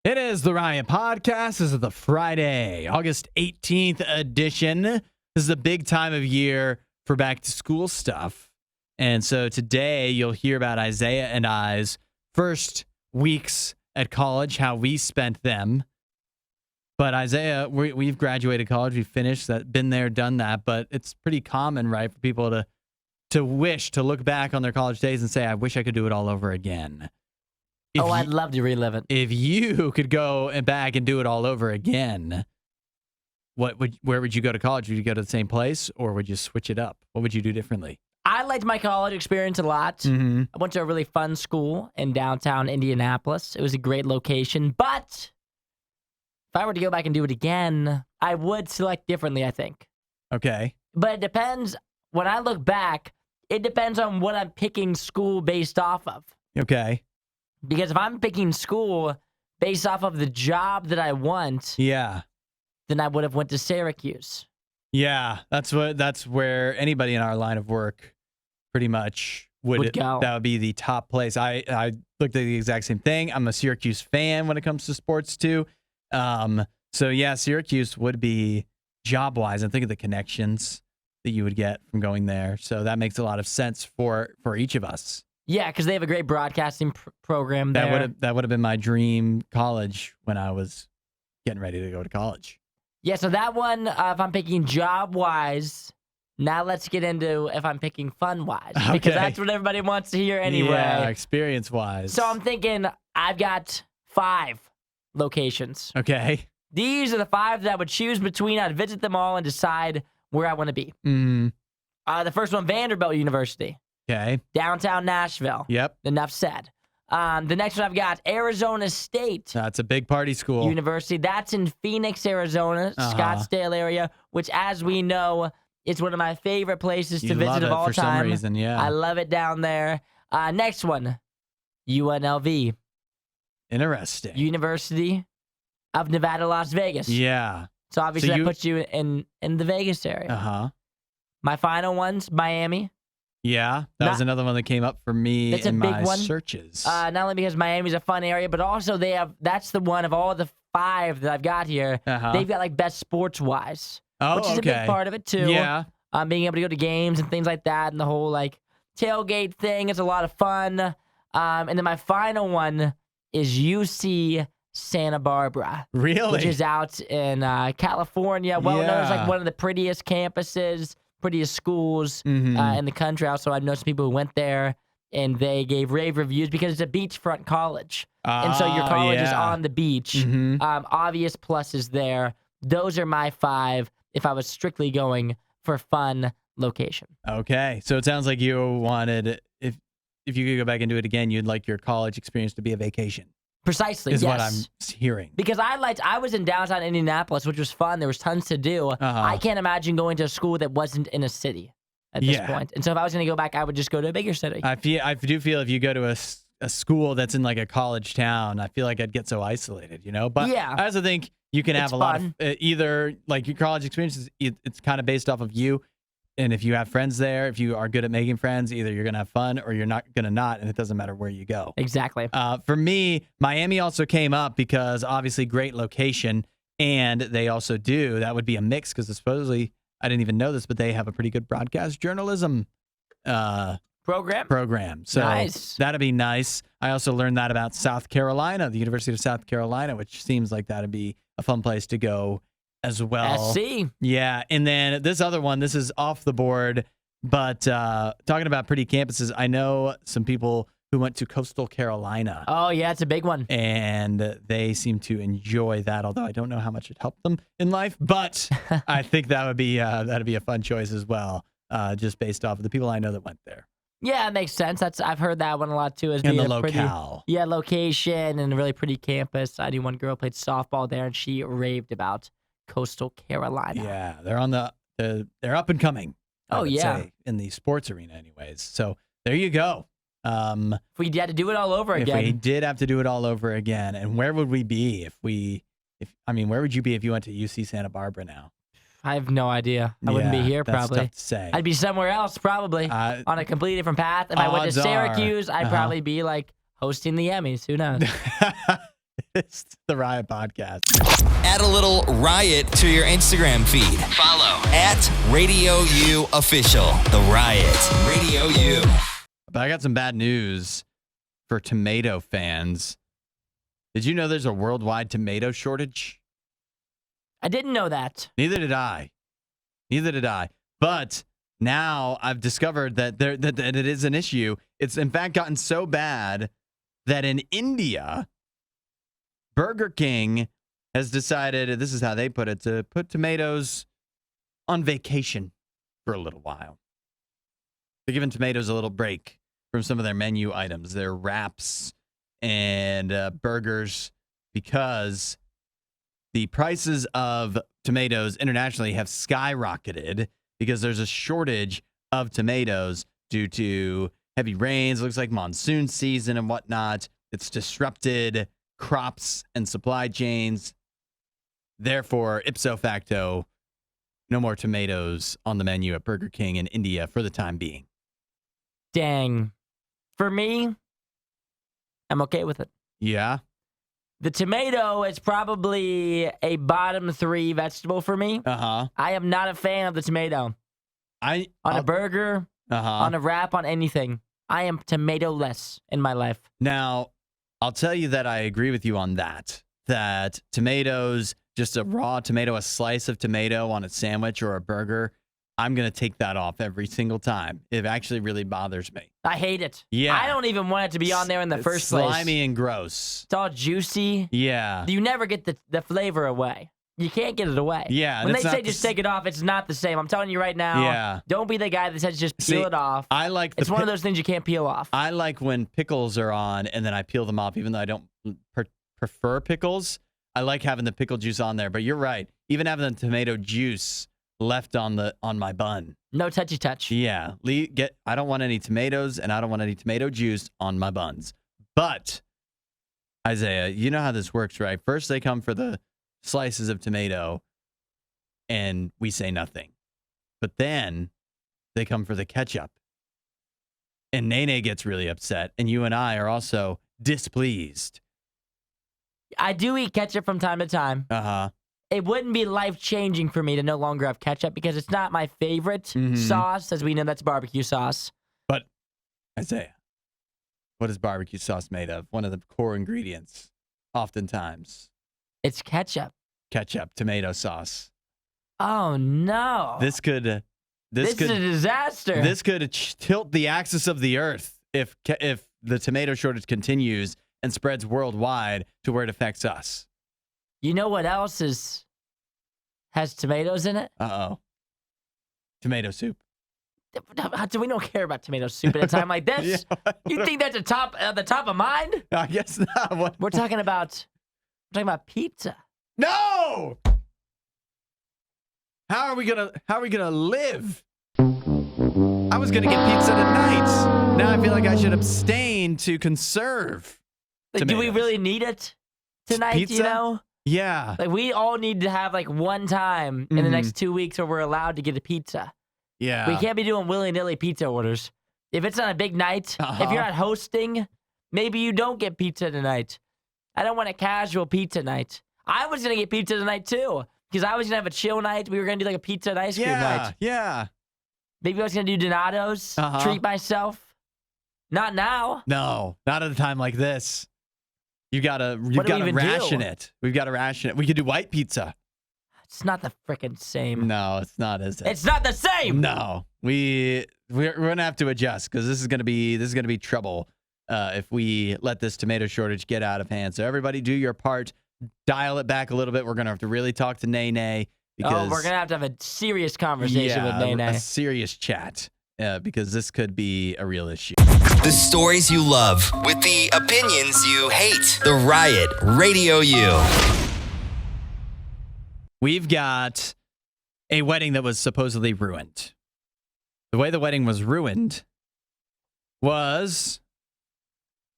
It is the RIOT Podcast. This is the Friday, August 18th edition. This is a big time of year for back to school stuff. And so today you'll hear about Isaiah and I's first weeks at college, how we spent them. But Isaiah, we've graduated college. We've finished that, been there, done that. But it's pretty common, right, for people to wish to look back on their college days and say, I wish I could do it all over again. I'd love to relive it. If you could go back and do it all over again, where would you go to college? Would you go to the same place, or would you switch it up? What would you do differently? I liked my college experience a lot. Mm-hmm. I went to a really fun school in downtown Indianapolis. It was a great location. But if I were to go back and do it again, I would select differently, I think. Okay. But it depends. When I look back, it depends on what I'm picking school based off of. Okay. Because if I'm picking school based off of the job that I want, Yeah. then I would have went to Syracuse. Yeah. That's where anybody in our line of work pretty much would go. That would be the top place. I looked at the exact same thing. I'm a Syracuse fan when it comes to sports too. So yeah, Syracuse would be job-wise, and think of the connections that you would get from going there. So that makes a lot of sense for each of us. Yeah, because they have a great broadcasting program there. That would have been my dream college when I was getting ready to go to college. Yeah, so that one, if I'm picking job-wise, now let's get into if I'm picking fun-wise. Okay. Because that's what everybody wants to hear anyway. Yeah, experience-wise. So I'm thinking I've got 5 locations. Okay. These are the 5 that I would choose between. I'd visit them all and decide where I want to be. Mm. The first one, Vanderbilt University. Okay. Downtown Nashville. Yep. Enough said. The next one I've got, Arizona State That's a big party school. University. That's in Phoenix, Arizona, Scottsdale area, which, as we know, is one of my favorite places to visit of all for time. some reason, yeah. I love it down there. Next one, UNLV. Interesting. University of Nevada, Las Vegas. Yeah. So obviously So that puts you in the Vegas area. Uh-huh. My final one's Miami. Yeah. That was another one that came up for me That's a in big my one. searches. Not only because Miami's a fun area, but also that's the one of all the 5 that I've got here. Uh-huh. They've got like best sports-wise, Oh, which is a big part of it too. Yeah. Being able to go to games and things like that, and the whole like tailgate thing is a lot of fun. And then my final one is UC Santa Barbara. Really? Which is out in California. Well known as like one of the prettiest campuses, prettiest schools in the country. Also, I've known some people who went there and they gave rave reviews because it's a beachfront college. And so your college is on the beach. Obvious pluses there. Those are my 5 if I was strictly going for fun location. Okay. So it sounds like you wanted, if you could go back and do it again, you'd like your college experience to be a vacation. Precisely, is yes. what I'm hearing. Because I was in downtown Indianapolis, which was fun. There was tons to do. I can't imagine going to a school that wasn't in a city at this point. And so if I was going to go back, I would just go to a bigger city. I do feel if you go to a school that's in like a college town, I feel like I'd get so isolated, you know? But yeah. I also think you can have a lot fun. of either like your college experience it's kind of based off of you. And if you have friends there, if you are good at making friends, either you're going to have fun or you're not going to not, and it doesn't matter where you go. Exactly. For me, Miami also came up because obviously great location, and they also that would be a mix because supposedly, I didn't even know this, but they have a pretty good broadcast journalism program. So nice. That'd be nice. I also learned that about South Carolina, the University of South Carolina, which seems like that'd be a fun place to go as well. SC. Yeah. And then this other one, this is off the board, but talking about pretty campuses, I know some people who went to Coastal Carolina. Oh, yeah, it's a big one. And they seem to enjoy that, although I don't know how much it helped them in life. But I think that'd be a fun choice as well, just based off of the people I know that went there. Yeah, it makes sense. I've heard that one a lot too. As And being the a pretty, locale. yeah, location and a really pretty campus. I knew one girl played softball there, and she raved about Coastal Carolina. Yeah, they're on they're up and coming. I would say, in the sports arena, anyways. So there you go. If we had to do it all over again. If we did have to do it all over again, and where would we be where would you be if you went to UC Santa Barbara now? I have no idea. I wouldn't be here, that's probably. tough to say. I'd be somewhere else, probably, on a completely different path. If I went to odds are, Syracuse, I'd probably be, like, hosting the Emmys. Who knows? It's the RIOT Podcast. Add a little riot to your Instagram feed. Follow at RadioU Official. The Riot. Radio U. But I got some bad news for tomato fans. Did you know there's a worldwide tomato shortage? I didn't know that. Neither did I. But now I've discovered that that it is an issue. It's in fact gotten so bad that in India, Burger King has decided, this is how they put it, to put tomatoes on vacation for a little while. They're giving tomatoes a little break from some of their menu items, their wraps and burgers, because the prices of tomatoes internationally have skyrocketed because there's a shortage of tomatoes due to heavy rains. It looks like monsoon season and whatnot. It's disrupted crops and supply chains. Therefore, ipso facto, no more tomatoes on the menu at Burger King in India for the time being. Dang. For me, I'm okay with it. Yeah? The tomato is probably a bottom 3 vegetable for me. Uh-huh. I am not a fan of the tomato. On a burger, on a wrap, on anything. I am tomato-less in my life. Now, I'll tell you that I agree with you on that. That tomatoes, just a raw tomato, a slice of tomato on a sandwich or a burger, I'm going to take that off every single time. It actually really bothers me. I hate it. Yeah. I don't even want it to be on there in the first place. Slimy and gross. It's all juicy. Yeah. You never get the flavor away. You can't get it away. Yeah. When they say just take it off, it's not the same. I'm telling you right now. Yeah. Don't be the guy that says just peel it off. I like it's one of those things you can't peel off. I like when pickles are on and then I peel them off, even though I don't prefer pickles. I like having the pickle juice on there. But you're right. Even having the tomato juice left on my bun. No touchy touch. Yeah. I don't want any tomatoes and I don't want any tomato juice on my buns. But, Isaiah, you know how this works, right? First they come for the slices of tomato and we say nothing. But then they come for the ketchup. And Nene gets really upset. And you and I are also displeased. I do eat ketchup from time to time. Uh-huh. It wouldn't be life-changing for me to no longer have ketchup because it's not my favorite sauce. As we know, that's barbecue sauce. But, Isaiah, what is barbecue sauce made of? One of the core ingredients, oftentimes. It's ketchup. Ketchup, tomato sauce. Oh, no. This is a disaster. This could tilt the axis of the earth if the tomato shortage continues and spreads worldwide to where it affects us. You know what else has tomatoes in it? Uh-oh. Tomato soup. We don't care about tomato soup at a time like this. Yeah, you think that's the top of mind? I guess not. We're talking about pizza. No! How are we gonna live? I was gonna get pizza tonight. Now I feel like I should abstain to conserve. Like, do we really need it tonight? Pizza? You know? Yeah. Like, we all need to have like one time in the next 2 weeks where we're allowed to get a pizza. Yeah. We can't be doing willy-nilly pizza orders. If it's on a big night, if you're not hosting, maybe you don't get pizza tonight. I don't want a casual pizza night. I was going to get pizza tonight, too, because I was going to have a chill night. We were going to do like a pizza and ice cream night. Yeah. Maybe I was going to do Donato's, treat myself. Not now. No, not at a time like this. You gotta ration it. We've got to ration it. We could do white pizza. It's not the frickin' same. No, it's not, is it? It's not the same. No, we're gonna have to adjust because this is gonna be trouble if we let this tomato shortage get out of hand. So everybody, do your part. Dial it back a little bit. We're gonna have to really talk to Nene because we're gonna have a serious conversation with Nene. A serious chat because this could be a real issue. The stories you love with the opinions you hate. The Riot Radio U. We've got a wedding that was supposedly ruined. The way the wedding was ruined was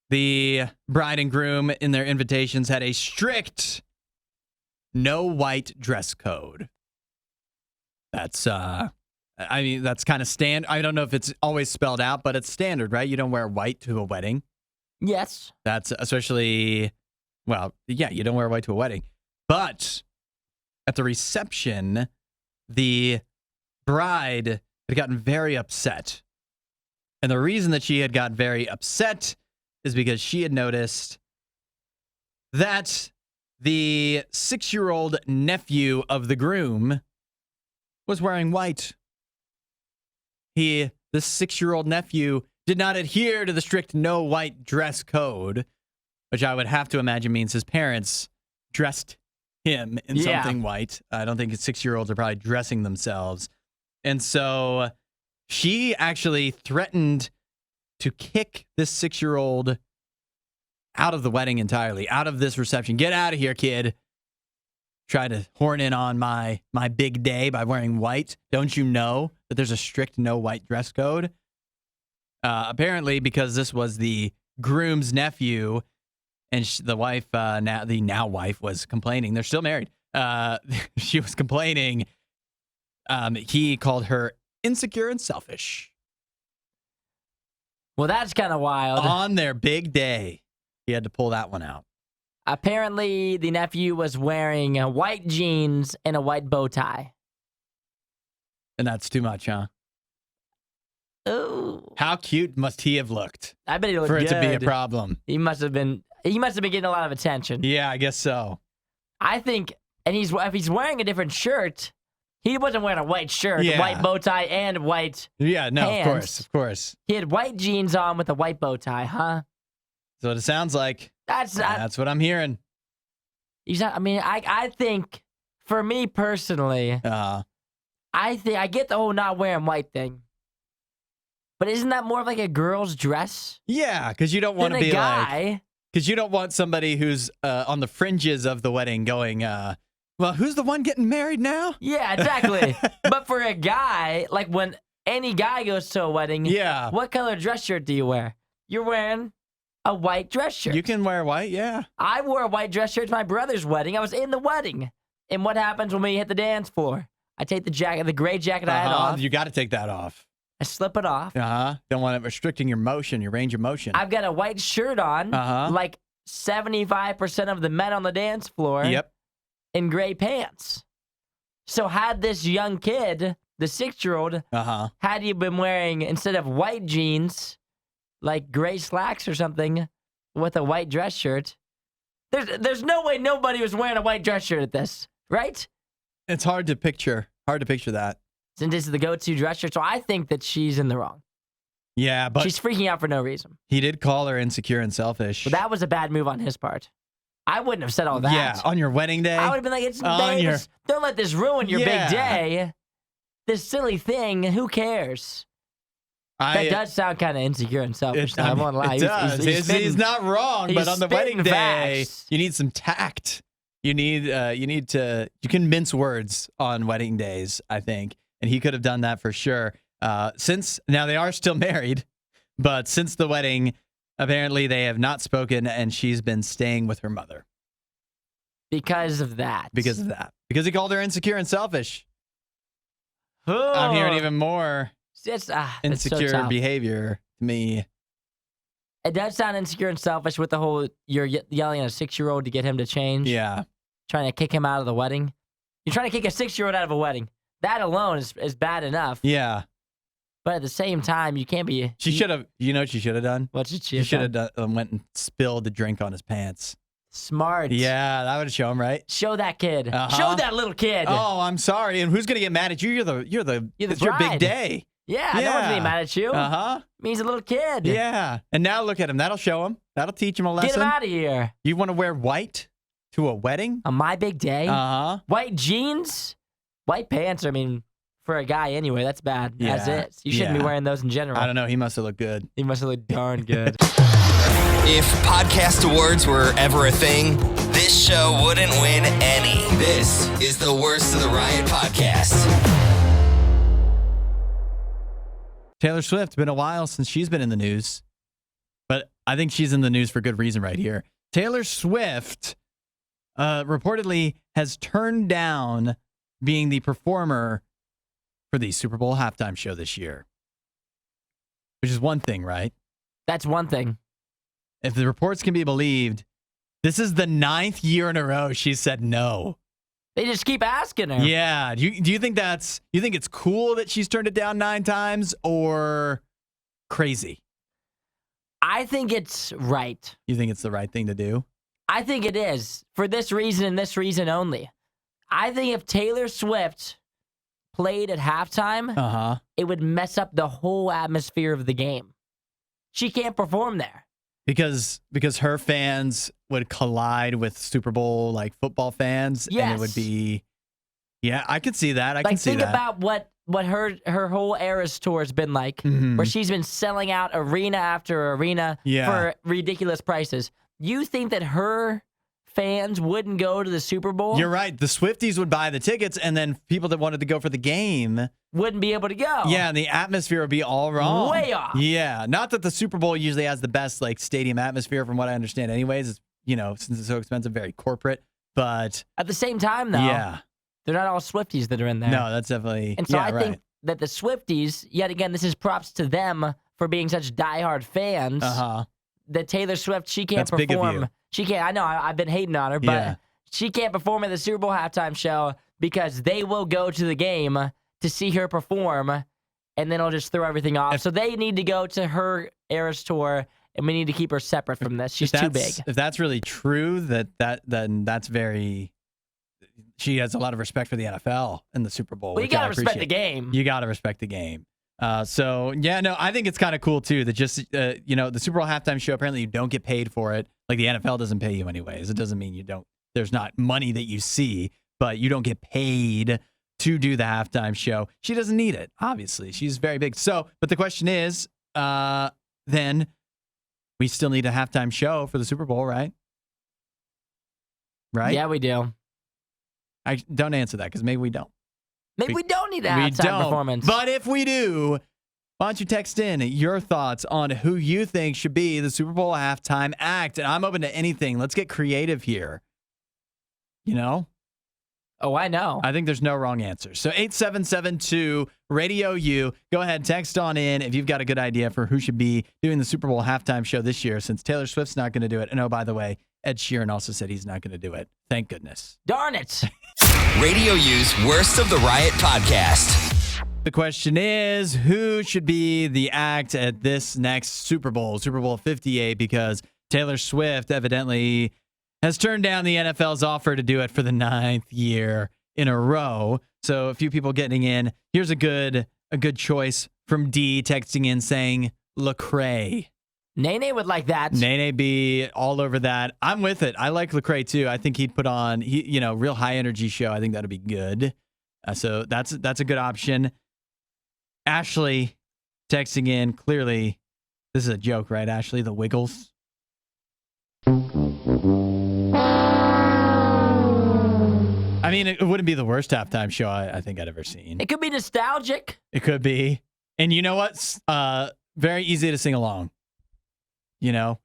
the bride and groom in their invitations had a strict no white dress code. That's that's kind of standard. I don't know if it's always spelled out, but it's standard, right? You don't wear white to a wedding. Yes. That's especially Well, yeah, you don't wear white to a wedding. But at the reception, the bride had gotten very upset. And the reason that she had got very upset is because she had noticed that the 6-year-old nephew of the groom was wearing white. This 6-year-old nephew did not adhere to the strict no white dress code, which I would have to imagine means his parents dressed him in something white. I don't think 6-year-olds are probably dressing themselves. And so she actually threatened to kick this 6-year-old out of the wedding entirely, out of this reception. Get out of here, kid. Try to horn in on my big day by wearing white. Don't you know that there's a strict no white dress code? Apparently, because this was the groom's nephew, and the wife, the now wife, was complaining. They're still married. She was complaining. He called her insecure and selfish. Well, that's kind of wild. On their big day, he had to pull that one out. Apparently, the nephew was wearing white jeans and a white bow tie. And that's too much, huh? Ooh. How cute must he have looked? I bet he looked for it good. to be a problem. He must have been getting a lot of attention. Yeah, I guess so. I think, and if he's wearing a different shirt, he wasn't wearing a white shirt, Yeah. white bow tie, and white Yeah, no, pants. of course. He had white jeans on with a white bow tie, huh? So it sounds like That's what I'm hearing. I think, for me personally, I get the whole not wearing white thing. But isn't that more of like a girl's dress? Yeah, because you don't want to be guy? Because you don't want somebody who's on the fringes of the wedding going, well, who's the one getting married now? Yeah, exactly. But for a guy, like when any guy goes to a wedding, Yeah. what color dress shirt do you wear? You're wearing a white dress shirt. You can wear white, yeah. I wore a white dress shirt to my brother's wedding. I was in the wedding. And what happens when we hit the dance floor? I take the gray jacket I had off. You got to take that off. I slip it off. Don't want it restricting your motion, your range of motion. I've got a white shirt on, like 75% of the men on the dance floor. Yep. In gray pants. So had this young kid, the 6-year-old, had he been wearing, instead of white jeans, like gray slacks or something, with a white dress shirt, there's no way nobody was wearing a white dress shirt at this, right? It's hard to picture. That. Since this is the go-to dress shirt, so I think that she's in the wrong. Yeah, but she's freaking out for no reason. He did call her insecure and selfish. But that was a bad move on his part. I wouldn't have said all that. Yeah, on your wedding day. I would have been like, don't let this ruin your big day. This silly thing, who cares? That does sound kind of insecure and selfish. I won't lie. It does. He's not wrong, but on the wedding day, you need some tact. You can mince words on wedding days, I think. And he could have done that for sure. Now they are still married, but since the wedding, apparently they have not spoken, and she's been staying with her mother. Because of that. Because he called her insecure and selfish. Oh. I'm hearing even more insecure so behavior to me. It does sound insecure and selfish with the whole you're yelling at a 6-year-old to get him to change. Yeah. Trying to kick him out of the wedding. You're trying to kick a 6-year-old out of a wedding. That alone is bad enough. Yeah. But at the same time, you can't be... She should have... You know what she should have done? What should she have done? She should have went and spilled the drink on his pants. Smart. Yeah, that would show him, right? Show that kid. Show that little kid. Oh, I'm sorry. And who's going to get mad at you? It's your big day. Yeah, no one's getting mad at you. He's a little kid. Yeah. And now look at him. That'll show him. That'll teach him a lesson. Get him out of here. You want to wear white to a wedding? On my big day? White jeans? White pants, for a guy anyway, that's bad as is. You shouldn't be wearing those in general. I don't know. He must have looked good. He must have looked darn good. If podcast awards were ever a thing, this show wouldn't win any. This is the Worst of the Riot podcast. Taylor Swift, been a while since she's been in the news, but I think she's in the news for good reason right here. Taylor Swift reportedly has turned down being the performer for the Super Bowl halftime show this year, which is one thing, right? That's one thing. If the reports can be believed, This is the 9th year in a row she said no. They just keep asking her. Yeah. Do you think it's cool that she's turned it down 9 times or crazy? I think it's right. You think it's the right thing to do? I think it is for this reason and this reason only. I think if Taylor Swift played at halftime, it would mess up the whole atmosphere of the game. She can't perform there. Because her fans would collide with Super Bowl like football fans, Yes. and it would be, yeah, I could see that. I can see think that. about what her whole Eras tour has been like, where she's been selling out arena after arena for ridiculous prices. You think that her fans wouldn't go to the Super Bowl? You're right. The Swifties would buy the tickets, and then people that wanted to go for the game wouldn't be able to go. Yeah, and the atmosphere would be all wrong. Way off. Yeah, not that the Super Bowl usually has the best like stadium atmosphere, from what I understand. Anyways, it's, since it's so expensive, very corporate. But at the same time, though, they're not all Swifties that are in there. No, that's definitely. And so I think that the Swifties, yet again, this is props to them for being such diehard fans. That Taylor Swift, she can't perform. Big of you. She can't. I know. I've been hating on her, but she can't perform at the Super Bowl halftime show because they will go to the game to see her perform, and then it'll just throw everything off. So they need to go to her Eras tour, and we need to keep her separate from this. She's too big. If that's really true, then that's very. She has a lot of respect for the NFL and the Super Bowl. Well, you gotta respect the game. You gotta respect the game. I think it's kind of cool too that just the Super Bowl halftime show, apparently you don't get paid for it. Like the NFL doesn't pay you anyways. It doesn't mean there's not money that you see, but you don't get paid to do the halftime show. She doesn't need it, obviously. She's very big. But the question is, then we still need a halftime show for the Super Bowl, right? Right? Yeah, we do. I don't answer that because maybe we don't. Maybe we don't need a halftime performance. But if we do, why don't you text in your thoughts on who you think should be the Super Bowl halftime act? And I'm open to anything. Let's get creative here. Oh, I know. I think there's no wrong answer. So 8772 Radio U. Go ahead, text on in if you've got a good idea for who should be doing the Super Bowl halftime show this year, since Taylor Swift's not going to do it. And oh, by the way, Ed Sheeran also said he's not going to do it. Thank goodness. Darn it. Radio U's Worst of the Riot podcast. The question is, who should be the act at this next Super Bowl 58, because Taylor Swift evidently has turned down the NFL's offer to do it for the 9th year in a row. So a few people getting in. Here's a good choice from D texting in saying Lecrae. Nene would like that. Nene be all over that. I'm with it. I like Lecrae too. I think he'd put on real high energy show. I think that'd be good. So that's a good option. Ashley texting in, clearly this is a joke, right, Ashley? The Wiggles. I mean, it wouldn't be the worst halftime show I think I'd ever seen. It could be nostalgic. It could be. And you know what? Very easy to sing along.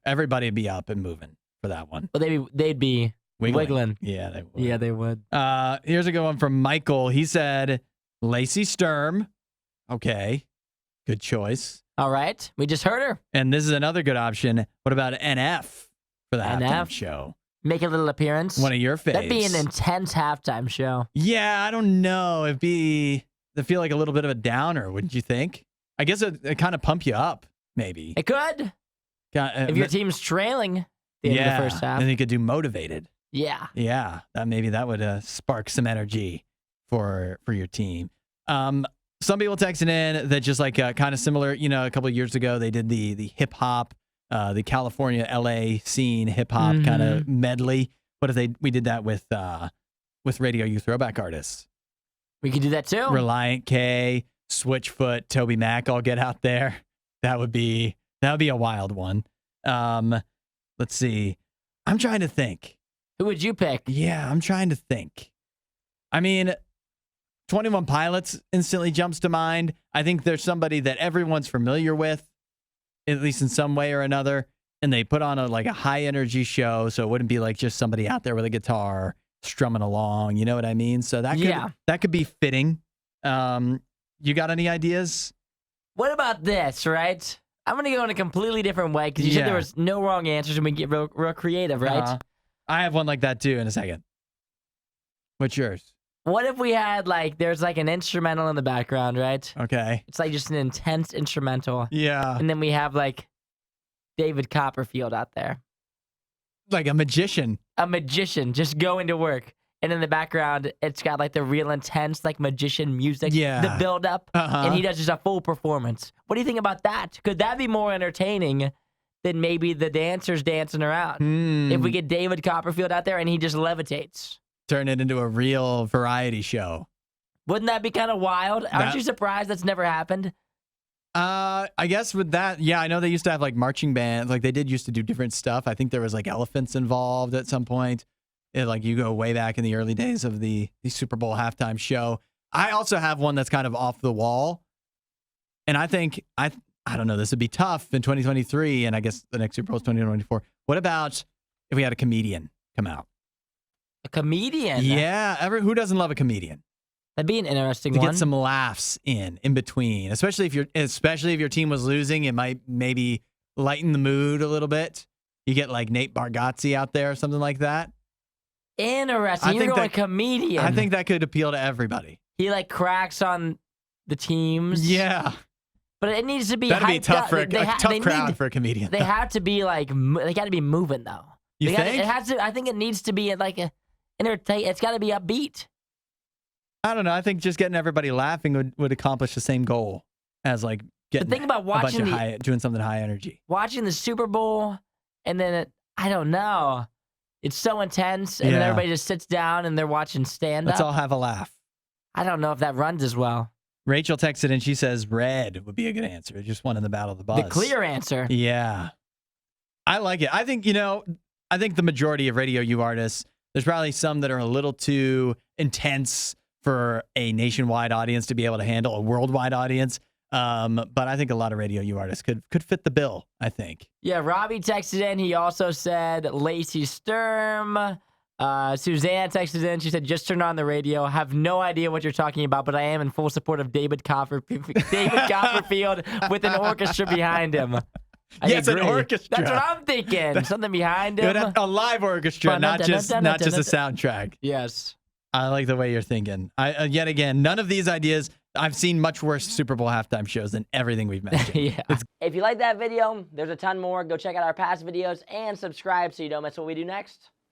Everybody would be up and moving for that one. Well, they'd be wiggling. Yeah, they would. Yeah, they would. Here's a good one from Michael. He said, Lacey Sturm. Okay. Good choice. All right. We just heard her. And this is another good option. What about NF for the halftime show? Make a little appearance. One of your faves. That'd be an intense halftime show. Yeah, I don't know. It'd feel like a little bit of a downer, wouldn't you think? I guess it kind of pump you up, maybe. It could. If your team's trailing the end of the first half. Then you could do motivated. Yeah. Yeah. That would spark some energy for your team. Some people texting in that just like kind of similar, a couple of years ago, they did the hip hop, the California, LA scene hip hop kind of medley. What if we did that with Radio U throwback artists? We could do that too. Reliant K, Switchfoot, Toby Mac all get out there. That would be a wild one. Let's see. I'm trying to think. Who would you pick? Yeah, I'm trying to think. I mean, 21 Pilots instantly jumps to mind. I think there's somebody that everyone's familiar with, at least in some way or another, and they put on a high energy show, so it wouldn't be like just somebody out there with a guitar strumming along. You know what I mean? So that could be fitting. You got any ideas? What about this, right? I'm going to go in a completely different way because you said there was no wrong answers and we get real creative, right? I have one like that too in a second. What's yours? What if we had there's an instrumental in the background, right? Okay. It's just an intense instrumental. Yeah. And then we have David Copperfield out there. Like a magician. A magician just going to work. And in the background, it's got the real intense magician music. Yeah. The build up. And he does just a full performance. What do you think about that? Could that be more entertaining than maybe the dancers dancing around? If we get David Copperfield out there and he just levitates. Turn it into a real variety show. Wouldn't that be kind of wild? Aren't you surprised that's never happened? I guess with that, yeah, I know they used to have marching bands. They did used to do different stuff. I think there was elephants involved at some point. You go way back in the early days of the Super Bowl halftime show. I also have one that's kind of off the wall. And I think, I don't know, this would be tough in 2023. And I guess the next Super Bowl is 2024. What about if we had a comedian come out? A comedian? Yeah. Who doesn't love a comedian? That'd be an interesting to one. get some laughs in between, especially if your team was losing. It might maybe lighten the mood a little bit. You get Nate Bargatze out there or something like that. Interesting. You're going comedian. I think that could appeal to everybody. He cracks on the teams. Yeah, but it needs to be. That'd be tough for a tough crowd for a comedian. They have to be they got to be moving though. You think? It has to. I think it needs to be it's got to be upbeat. I don't know. I think just getting everybody laughing would accomplish the same goal as getting. Think about watching doing something high energy. Watching the Super Bowl, and then I don't know. It's so intense, and then everybody just sits down and they're watching stand-up. Let's all have a laugh. I don't know if that runs as well. Rachel texted and she says red would be a good answer. Just one in the Battle of the Buzz. The clear answer. Yeah. I like it. I think, I think the majority of Radio U artists, there's probably some that are a little too intense for a nationwide audience to be able to handle, a worldwide audience. But I think a lot of Radio U artists could fit the bill, I think. Yeah, Robbie texted in. He also said Lacey Sturm. Suzanne texted in. She said, just turned on the radio. Have no idea what you're talking about, but I am in full support of David Copperfield with an orchestra behind him. Yes, an orchestra. That's what I'm thinking. Something behind him. A live orchestra, not just a soundtrack. Yes. I like the way you're thinking. Yet again, none of these ideas. I've seen much worse Super Bowl halftime shows than everything we've mentioned. Yeah. If you like that video, there's a ton more. Go check out our past videos and subscribe so you don't miss what we do next.